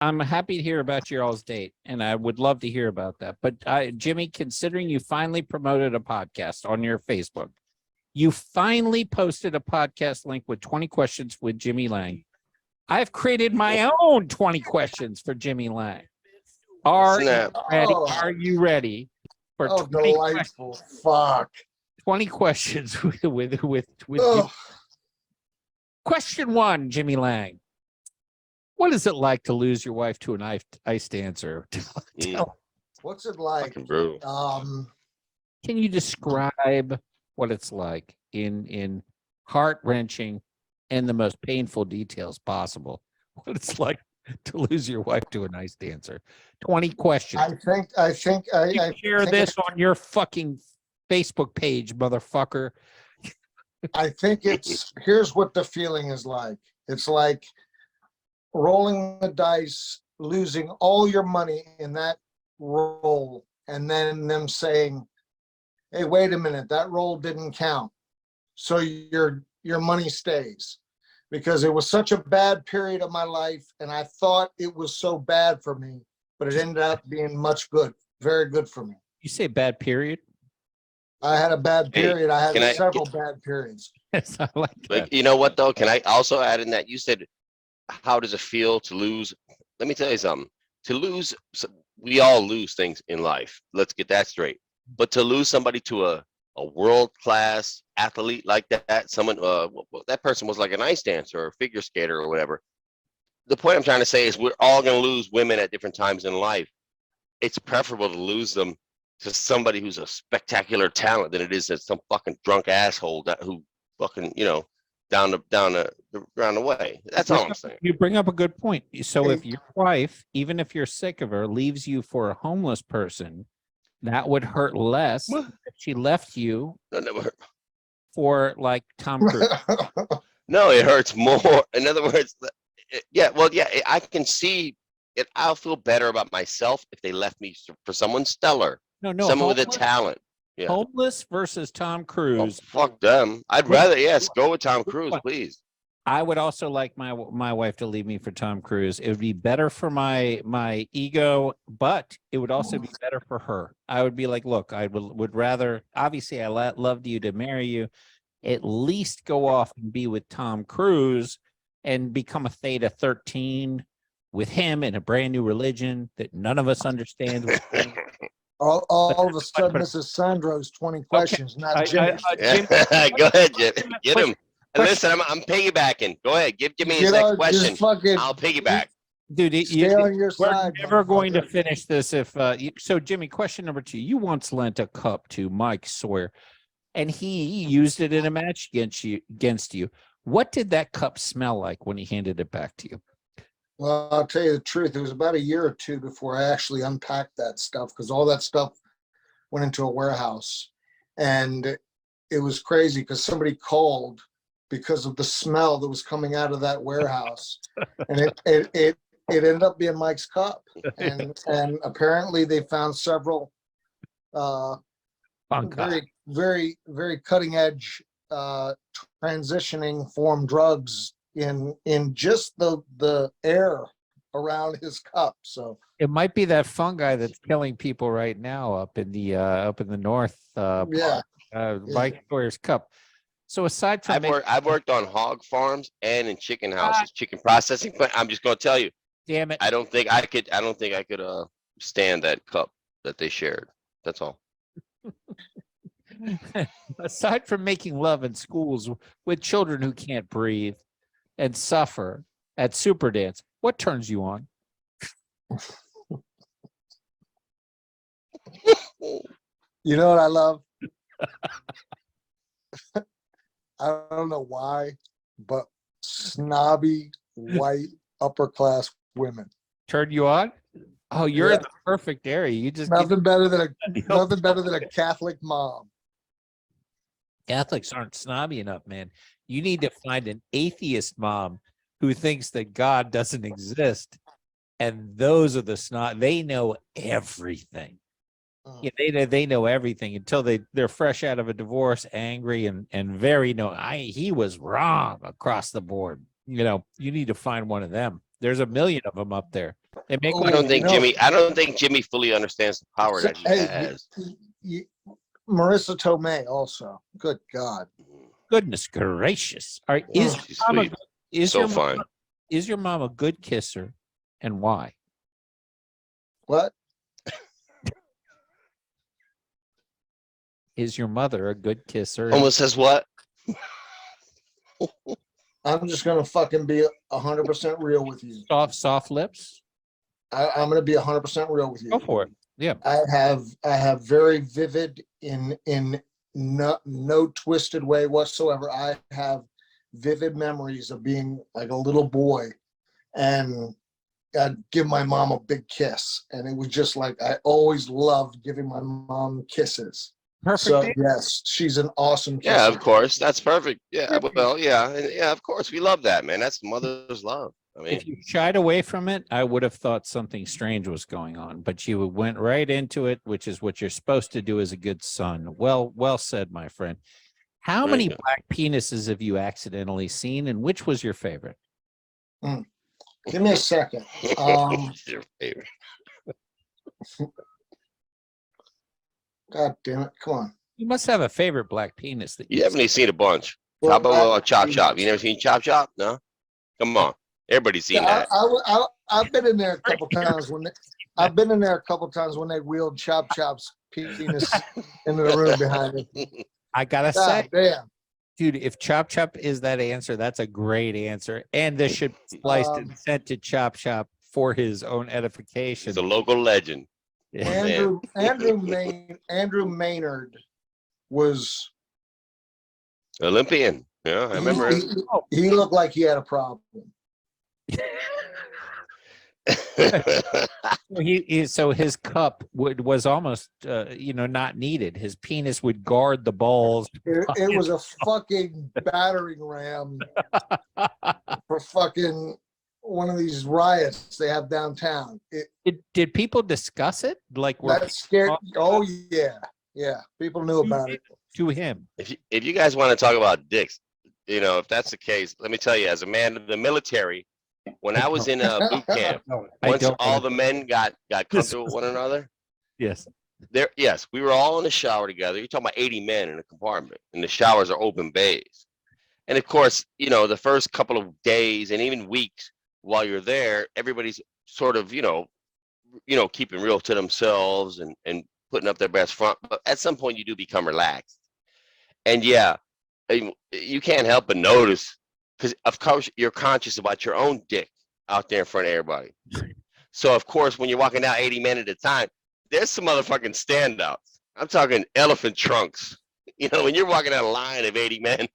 I'm happy to hear about your all's date, and I would love to hear about that. But Jimmy, considering you finally promoted a podcast on your Facebook, you finally posted a podcast link with 20 questions with Jimmy Lange. I've created my own 20 questions for Jimmy Lange. Are you ready? Are you ready for 20 delightful. Fuck. 20 questions with Question 1, Jimmy Lange. What is it like to lose your wife to an ice dancer? What's it like? Can you describe what it's like in heart-wrenching and the most painful details possible? What it's like to lose your wife to an ice dancer? 20 questions. I think share this on your fucking Facebook page, motherfucker. I think here's what the feeling is like. It's like rolling the dice, losing all your money in that roll, and then them saying, hey, wait a minute, that roll didn't count. So your money stays. Because it was such a bad period of my life, and I thought it was so bad for me, but it ended up being much good, very good for me. You say bad period? I had a bad period. I had several bad periods. Yes, I like that. You know what, though? Can I also add in that you said, how does it feel to lose? Let me tell you something. To lose, we all lose things in life. Let's get that straight. But to lose somebody to a world-class athlete like that, someone, that person was like an ice dancer or a figure skater or whatever. The point I'm trying to say is we're all going to lose women at different times in life. It's preferable to lose them to somebody who's a spectacular talent than it is to some fucking drunk asshole who fucking, down the way. That's all I'm saying. You bring up a good point. So if your wife, even if you're sick of her, leaves you for a homeless person, that would hurt less if she left you for like Tom Cruise. No, it hurts more. In other words, I can see it. I'll feel better about myself if they left me for someone stellar. No, someone with a talent. Yeah. Homeless versus Tom Cruise. Oh, fuck them. I'd rather, go with Tom Cruise, please. I would also like my wife to leave me for Tom Cruise. It would be better for my ego, but it would also be better for her. I would be like, look, I would rather, obviously I loved you to marry you, at least go off and be with Tom Cruise and become a Theta 13 with him in a brand new religion that none of us understand. All of a sudden, this is Sandro's 20 questions, not Jimmy. Go ahead, Jim. Get him. Listen, I'm piggybacking. Go ahead. Give me his next question. I'll piggyback. Dude, we're never going to finish this if so Jimmy, question number 2. You once lent a cup to Mike Sawyer and he used it in a match against you. What did that cup smell like when he handed it back to you? Well, I'll tell you the truth. It was about a year or two before I actually unpacked that stuff because all that stuff went into a warehouse. And it was crazy because somebody called because of the smell that was coming out of that warehouse. And it ended up being Mike's cup. And apparently they found several very, very, very cutting edge transitioning form drugs in just the air around his cup. So it might be that fungi that's killing people right now up in the north. Mike Sawyer's cup. So aside from I've worked on hog farms and in chicken houses, chicken processing. But I'm just going to tell you, damn it, I don't think I could stand that cup that they shared. That's all. Aside from making love in schools with children who can't breathe and suffer at Super Dance, what turns you on? You know what I love? I don't know why, but snobby white upper class women turn you on. Oh, you're in the perfect area. You just nothing better than a Catholic mom. Catholics aren't snobby enough, man. You need to find an atheist mom who thinks that God doesn't exist. And those are the snob. They know everything. Yeah, they know everything until they're fresh out of a divorce, angry and very he was wrong across the board. You need to find one of them. There's a million of them up there. They make Oh, I don't think no. Jimmy. I don't think Jimmy fully understands the power that he Hey, has. Marissa Tomei also. Good God. goodness gracious. All right, is Ugh. She's your mom sweet. is So your mom, fine. is your mom a good kisser, and why? What? Is your mother a good kisser? and Almost says what? I'm just gonna fucking be 100% real with you. soft lips? I'm gonna be 100% real with you. Go for it. Yeah. I have very vivid in no twisted way whatsoever. I have vivid memories of being like a little boy, and I'd give my mom a big kiss, and it was just like I always loved giving my mom kisses. Perfect. So answer. yes, she's an awesome kisser. Yeah, of course. That's perfect. Yeah. Well, yeah, and yeah. Of course, we love that, man. That's mother's love. I mean, If you shied away from it, I would have thought something strange was going on, but you went right into it, which is what you're supposed to do as a good son. Well said, my friend. How Very many good. black penises have you accidentally seen, and which was your favorite? Give me a second. Your favorite. God damn it! Come on. You must have a favorite black penis that You haven't seen a bunch. Well, How about I- Chop Chop? You never seen Chop Chop? No. Come on, everybody's seen Yeah, that. I've been in there a couple times when I've been in there a couple times when they wheeled Chop Chop's penis into the room behind me. I gotta God say, damn. dude, if Chop Chop is that answer, that's a great answer. And this should be spliced and sent to Chop Chop for his own edification. He's a local legend. Yeah. Andrew Maynard was Olympian. Yeah, I remember him. he looked like he had a problem. So his cup was almost not needed. His penis would guard the balls. It was a fucking battering ram for fucking one of these riots they have downtown. Did people discuss it? Like were That scared. Oh yeah. People knew about it. to him? If you guys want to talk about dicks, if that's the case, let me tell you, as a man of the military, when I was in a boot camp, once all the men got comfortable with one another, Yes. yes, we were all in the shower together. You're talking about 80 men in a compartment, and the showers are open bays. And of course, the first couple of days and even weeks while you're there, everybody's sort of, keeping real to themselves and putting up their best front. But at some point, you do become relaxed. And yeah, you can't help but notice, because of course you're conscious about your own dick out there in front of everybody. So of course, when you're walking down 80 men at a time, there's some motherfucking standouts. I'm talking elephant trunks. When you're walking down a line of 80 men,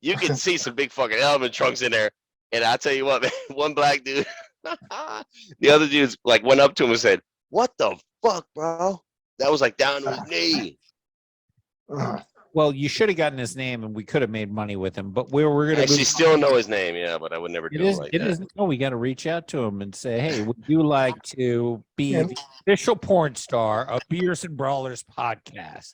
you can see some big fucking elephant trunks in there. And I'll tell you what, man, one black dude, the other dudes like went up to him and said, "What the fuck, bro?" That was like down to his knee. Well, you should have gotten his name, and we could have made money with him. But we're I going to actually still know his name, yeah, but I would never do it like that. No, we got to reach out to him and say, "Hey, would you like to be the official porn star of Beers and Brawlers podcast?"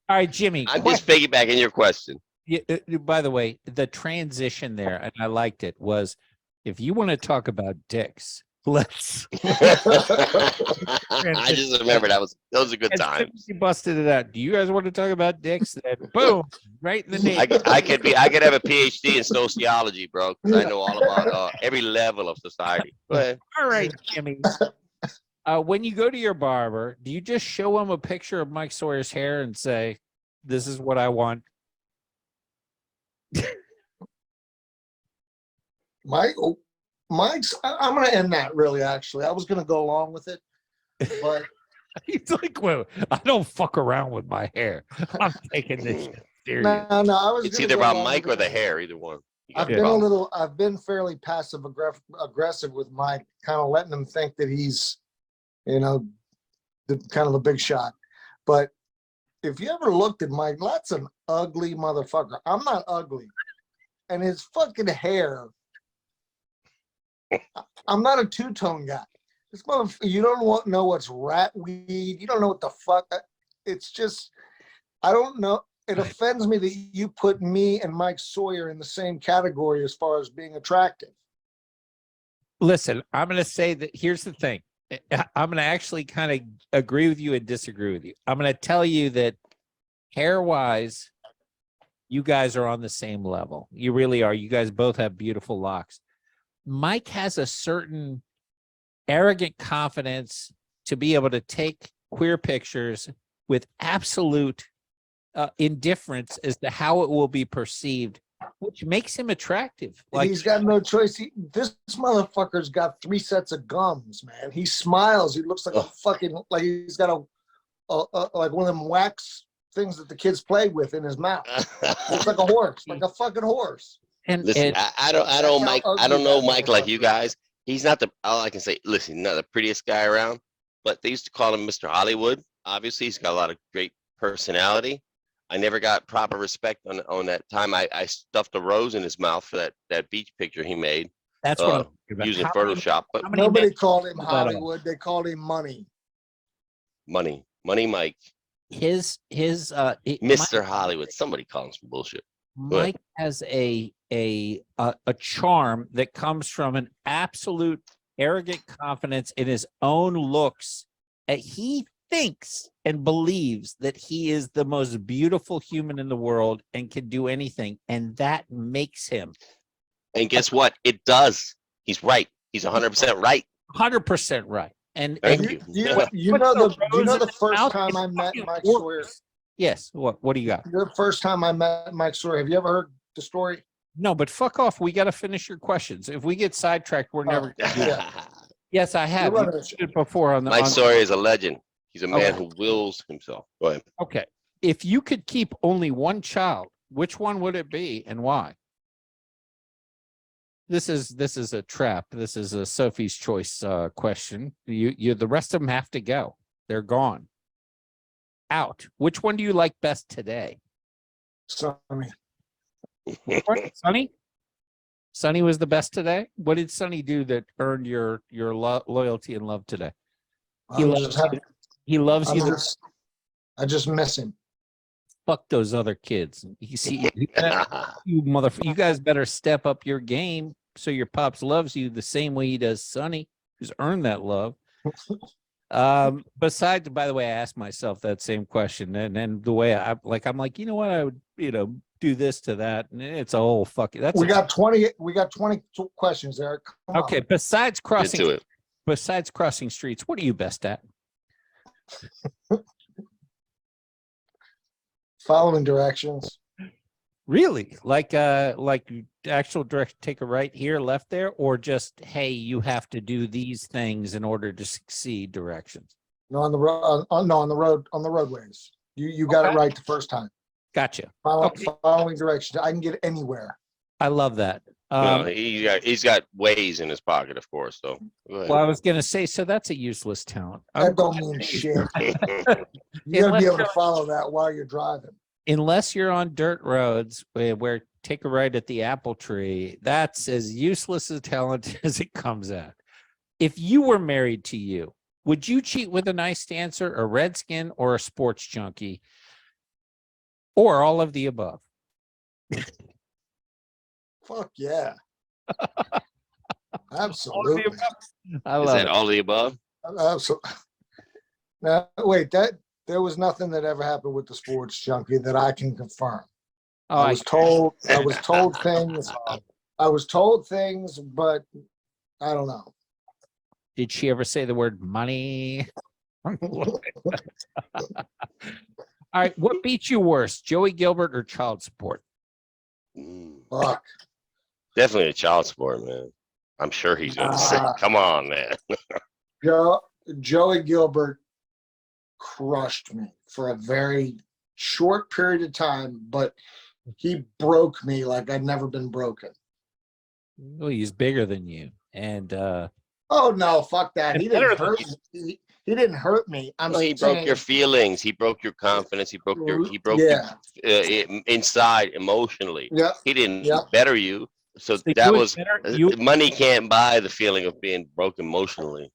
All right, Jimmy. I'm just piggybacking your question. Yeah, by the way, the transition there, and I liked it, was if you want to talk about dicks, let's. I just remember those are good times. You busted it out. Do you guys want to talk about dicks? Then boom, right in the name. I could have a PhD in sociology, bro, because I know all about every level of society. Go ahead. All right, Jimmy. When you go to your barber, do you just show him a picture of Mike Sawyer's hair and say, "This is what I want"? Mike's. I'm going to end that. Really, actually, I was going to go along with it, but he's like, "Well, I don't fuck around with my hair. I'm taking this shit serious." no. I was. It's either about Mike or the hair, either one. I've been fairly passive aggressive with Mike, kind of letting him think that he's, the kind of the big shot. But if you ever looked at Mike, that's an ugly motherfucker. I'm not ugly, and his fucking hair. I'm not a two-tone guy. This motherfucker, you don't know what's rat weed. You don't know what the fuck. It's just, I don't know. It offends me that you put me and Mike Sawyer in the same category as far as being attractive. Listen, I'm going to say that here's the thing. I'm going to actually kind of agree with you and disagree with you. I'm going to tell you that hair wise, you guys are on the same level. You really are. You guys both have beautiful locks. Mike has a certain arrogant confidence to be able to take queer pictures with absolute indifference as to how it will be perceived, which makes him attractive. Like, he's got no choice. This motherfucker's got 3 sets of gums, man. He smiles. He looks like a fucking, like he's got a like one of them wax things that the kids play with in his mouth. Looks like a horse, like a fucking horse. and, Listen, and I don't That's how Mike. I ugly don't know that Mike like you motherfucker is. guys. He's not the. All I can say. Listen, not the prettiest guy around, but they used to call him Mr. Hollywood. Obviously, he's got a lot of great personality. I never got proper respect on that time. I stuffed a rose in his mouth for that beach picture he made that's what I'm talking about. using How many- Photoshop. But how many Nobody men called him pull that off? Hollywood. They called him Money. money, Mike, his Mr. Hollywood. Somebody call him some bullshit. Mike has a charm that comes from an absolute arrogant confidence in his own looks. He thinks and believes that he is the most beautiful human in the world and can do anything, and that makes him And guess what? It does. He's right. He's 100% right. 100% right. And Thank and you. You know the first time I met Mike Sawyer. Yes. What do you got? The first time I met Mike Sawyer. Have you ever heard the story? No, but fuck off. We got to finish your questions. If we get sidetracked, we're never. Yeah. Yes, I have. You're You right. did it before on the. Mike on- Sawyer is a legend. He's a man Okay. who wills himself. Go ahead. Okay. If you could keep only one child, which one would it be and why? This is a trap. This is a Sophie's choice question. The rest of them have to go. They're gone. Out. Which one do you like best today? Sonny. Sonny? Sonny was the best today? What did Sonny do that earned your loyalty and love today? He I'm loves just happy- you. He loves I'm you. just- I just miss him. Fuck those other kids. You see, you motherfucker, you guys better step up your game so your pops loves you the same way he does Sonny, who's earned that love. Besides, by the way, I asked myself that same question, and then the way I'm like, you know what, I would, do this to that, and it's a whole fucking. We got 20 questions, Eric. Come on. okay. Besides Get to it. crossing streets, what are you best at? Following directions. Really? Like actual direct, take a right here, left there, or just, hey, you have to do these things in order to succeed directions? No, on the road. No, on the roadways. You got Okay. it right the first time. Gotcha. Following directions. I can get anywhere. I love that. No, he's got ways in his pocket, of course. So go ahead. Well, I was going to say, so that's a useless talent. That don't mean shit. You gotta be able to follow that while you're driving. Unless you're on dirt roads where take a right at the apple tree, that's as useless a talent as it comes at. If you were married to you, would you cheat with a nice dancer, a redskin, or a sports junkie? Or all of the above? Fuck yeah. All of Absolutely. the above? I Is love that it. all of the above? Absolutely. Now, wait, there was nothing that ever happened with the sports junkie that I can confirm. Oh, I was told things. I was told things, but I don't know. did she ever say the word money? All right. What beats you worse, Joey Gilbert or child support? Fuck. Definitely a child support, man. I'm sure he's gonna say, "Come on, man." Joey Gilbert crushed me for a very short period of time, but he broke me like I'd never been broken. Well, he's bigger than you. And Oh no, fuck that. He Better didn't than hurt me. He didn't hurt me. I'm No, he saying, broke your feelings. He broke your confidence. He broke yeah. inside emotionally. Yeah. He didn't Yeah. better you. So so that you would was better- you- money can't buy the feeling of being broke emotionally.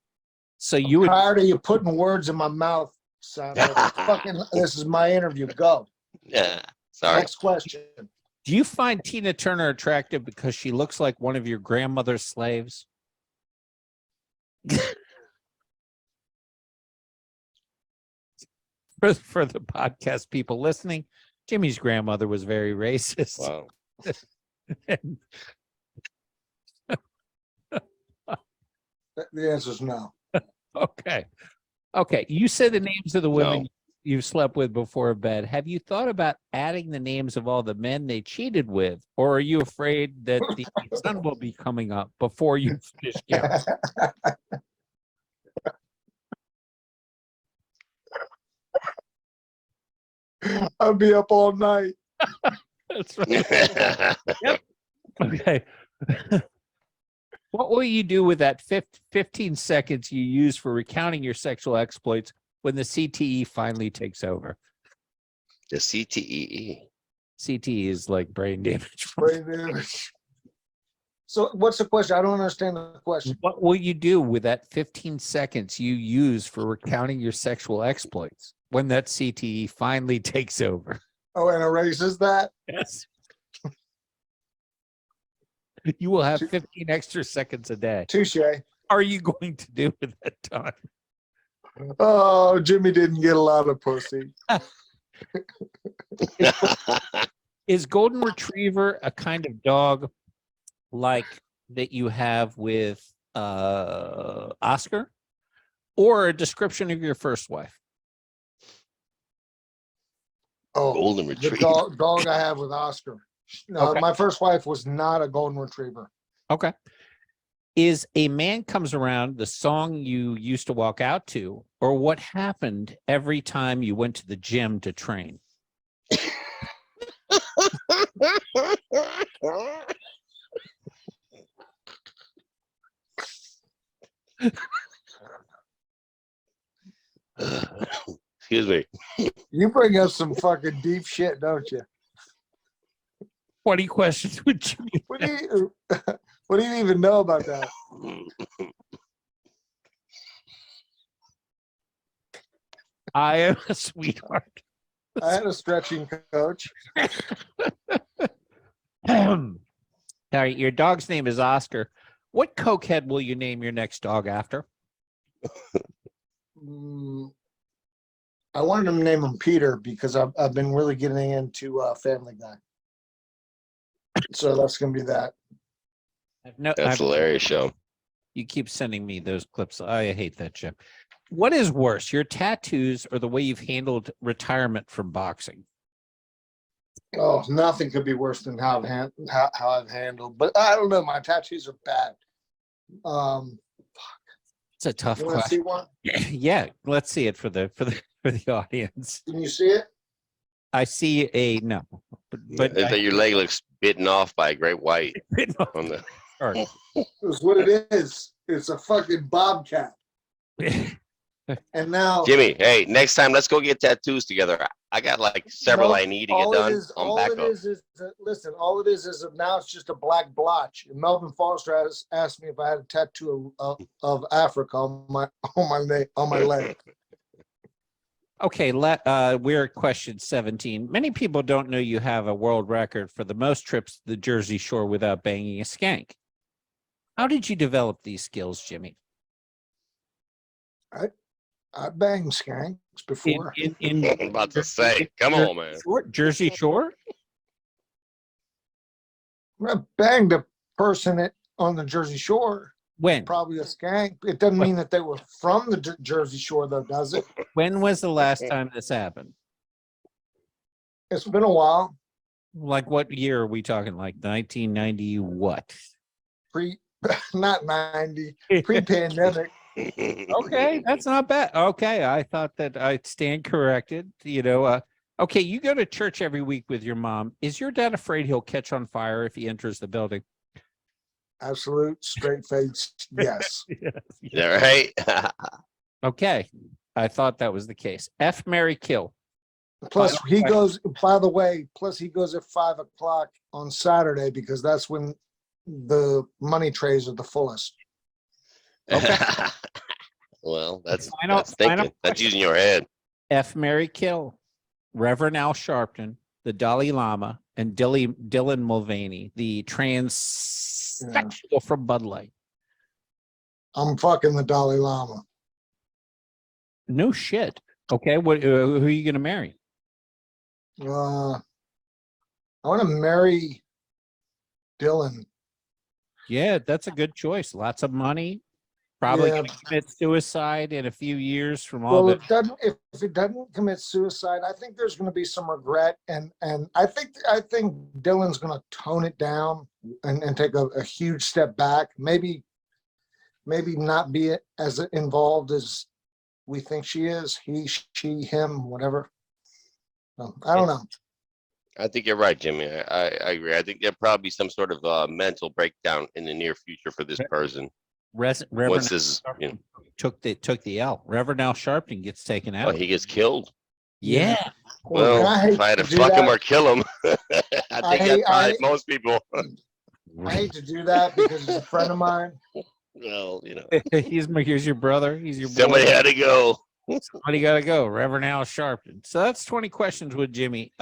so you would Tired of you putting words in my mouth, son. This is my interview. Go. Yeah. Sorry. Next question. do you find Tina Turner attractive because she looks like one of your grandmother's slaves? For the podcast people listening, Jimmy's grandmother was very racist. Wow. And The answer is no. okay. Okay. You said the names of the women No. you've slept with before bed. Have you thought about adding the names of all the men they cheated with? Or are you afraid that the sun will be coming up before you finish counting? I'll be up all night. That's right. Okay. What will you do with that 15 seconds you use for recounting your sexual exploits when the CTE finally takes over? The CTEE. CTE is like brain damage. Brain damage. So what's the question? I don't understand the question. What will you do with that 15 seconds you use for recounting your sexual exploits when that CTE finally takes over? Oh, and erases that? Yes. You will have 15 extra seconds a day. Touche. Are you going to do with that time? Oh, Jimmy didn't get a lot of pussy. Is golden retriever a kind of dog like that you have with Oscar, or a description of your first wife? Oh, Golden the retriever. dog I have with Oscar. No, Okay. my first wife was not a golden retriever. Okay. Is A Man Comes Around the song you used to walk out to, or what happened every time you went to the gym to train? Excuse me. You bring up some fucking deep shit, don't you? 20 questions with Jimmy. What do you even know about that? I am a sweetheart. I had a stretching coach. All right, your dog's name is Oscar. What cokehead will you name your next dog after? I wanted to name him Peter because I've been really getting into Family Guy. So that's gonna be that. That's hilarious show. You keep sending me those clips. I hate that shit. What is worse, your tattoos or the way you've handled retirement from boxing? Oh, nothing could be worse than how I've handled. But I don't know. My tattoos are bad. It's a tough You want to question. see one? Yeah, let's see it for the audience. Can you see it? I see a no, but I think your leg looks bitten off by a great white on the. It's what it is. It's a fucking bobcat. And now, Jimmy, hey, next time let's go get tattoos together. I got like several No, I need to all get it done. is- I'm all back it up. is listen. All it is now it's just a black blotch. And Melvin Foster asked me if I had a tattoo of Africa on my leg. Okay, we're at question 17. Many people don't know you have a world record for the most trips to the Jersey Shore without banging a skank. How did you develop these skills, Jimmy? I banged skanks before. I'm about to say, come on, man. Jersey Shore? I banged a person on the Jersey Shore. When? Probably a skank. It doesn't mean that they were from the Jersey Shore, though, does it? When was the last time this happened? It's been a while. Like what year are we talking? Like 1990 what? Not 90, pre-pandemic. Okay, that's not bad. Okay, I thought that I'd stand corrected. Okay, you go to church every week with your mom. Is your dad afraid he'll catch on fire if he enters the building? Absolute straight face. Yes. Yeah, right. Okay, I thought that was the case. F, marry, kill. Plus he goes, by the way, he goes at 5 o'clock on Saturday because that's when the money trays are the fullest. Okay. Well, that's Final thinking. That's using your head. F, marry, kill. Reverend Al Sharpton, the Dalai Lama, and Dylan Mulvaney, the transsexual from Bud Light. I'm fucking the Dalai Lama. No shit. Okay, what? Who are you gonna marry? I want to marry Dylan. Yeah, that's a good choice. Lots of money. Probably Yeah. gonna commit suicide in a few years from all Well, the. it doesn't. If it doesn't commit suicide, I think there's going to be some regret, and I think Dylan's going to tone it down and take a huge step back. Maybe not be as involved as we think she is. He, she, him, whatever. I don't know. I think you're right, Jimmy. I agree. I think there'll probably be some sort of mental breakdown in the near future for this person. Reverend Once this, you know, took the L. Reverend Al Sharpton gets taken oh, out. he gets killed. Yeah. Poor Well, I hate if I had to to do fuck him that. or kill him, I think hate- I'd probably I- most people. I hate to do that because he's a friend of mine. Well, you know, here's your brother. He's your somebody boy. had to go. Somebody got to go. Reverend Al Sharpton. So that's 20 questions with Jimmy.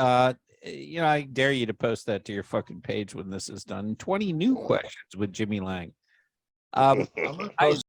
You know, I dare you to post that to your fucking page when this is done. 20 new questions with Jimmy Lang. I'm gonna I- post